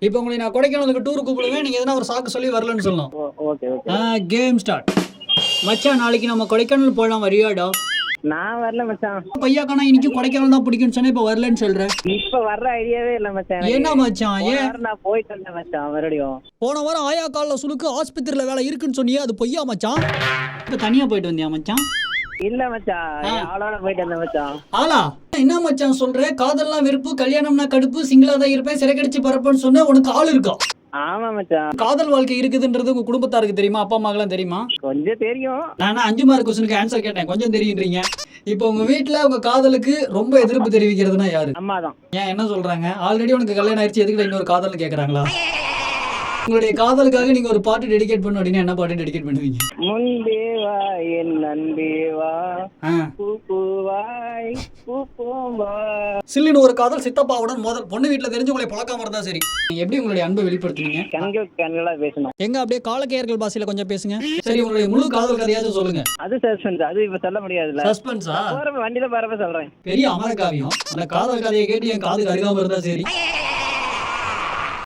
இப்போ உங்களை நான் கொடைக்கானலுக்கு டூர் கூப்பிடுவேன், நீங்க எதனா ஒரு சாக்கு சொல்லி வரலன்னு சொல்லணும். Okay okay. Game start. மச்சான் நாளைக்கு நம்ம கொடைக்கானல் போகலாம், வரியாடா? நான் வரல மச்சான். பையாக்கானா இன்னைக்கு கொடைக்கானல் தான் பிடிக்கும்னு சொன்னா இப்ப வரலன்னு சொல்றேன். இப்ப வர்ற ஐடியாவே இல்ல மச்சான். என்ன மச்சான்? ஏன்? நான் போயிட்டு வந்தேன் மச்சான் மறுபடியும். போன வாரம் ஆயா கால்ல சுளுக்கு ஆஸ்பத்திரியில வேலை இருக்குன்னு சொன்னியே, அது பொய்யா மச்சான்? இப்ப தனியா போயிட்டு வந்தியா மச்சான்? இல்ல மச்சான், ஆளோட போயிட்டு வந்தேன் மச்சான். ஆளா? என்ன மச்சான் சொல்ற? காதல்லாம் வெறுப்பு, கல்யாணம்னா கடுப்பு, சிங்கிளா தான் இருப்பேன், சிறைக்கடிச்சு பரப்பன்னு சொன்ன, உனக்கு ஆள் இருக்கா? ஆமா மச்சான். காதல் வாழ்க்கை இருக்குதுன்றது உங்க குடும்பத்தாருக்கு தெரியுமா? அப்பா அம்மாக்கெல்லாம் தெரியுமா? கொஞ்சம் தெரியும். நான் 5 மார்க் கொஸ்டினுக்கு ஆன்சர் கேட்டேன், கொஞ்சம் தெரியுன்றீங்க. இப்போ உங்க வீட்டுல உங்க காதலுக்கு ரொம்ப எதிர்ப்பு தெரிவிக்கிறதுனா யாரு? அம்மா தான். ஏன், என்ன சொல்றாங்க? ஆல்ரெடி உனக்கு கல்யாணம் ஆயிடுச்சு, எதுக்கு இன்னொரு காதல்னு கேக்குறாங்களா? உங்களுடைய காதலுக்காக நீங்க ஒரு பாட்டு டெடிகேட் பண்ண அப்படின்னா என்ன பாட்டு டெடிகேட் பண்ணுவீங்க? முன்பே வா என் நன்பே வா, பூ பூவாய் பூ பூவா. சில்லுன்னு ஒரு காதல் சித்தப்பாவுடன் மோதல், பொண்ணு வீட்டுல தெரிஞ்சு உங்களை பழக்காம இருந்தா சரி. நீங்க எப்படி உங்களுடைய அன்பை வெளிப்படுத்துனீங்க? கண்கள் கண்களா பேசணும். எங்க அப்படியே காலக்கையர்கள் பாஷையில கொஞ்சம் பேசுங்க. சரி, உங்களுடைய முழு காதல் கதையாவது சொல்லுங்க. அது சஸ்பென்ஸ், அது இப்ப சொல்ல முடியாதுல்ல. சஸ்பென்ஸா? போறப்ப வண்டியில போறப்ப சொல்றேன். பெரிய அமரகாவியம். அந்த காதல் கதையை கேட்டு என் காது கருகாம இருந்தா சரி.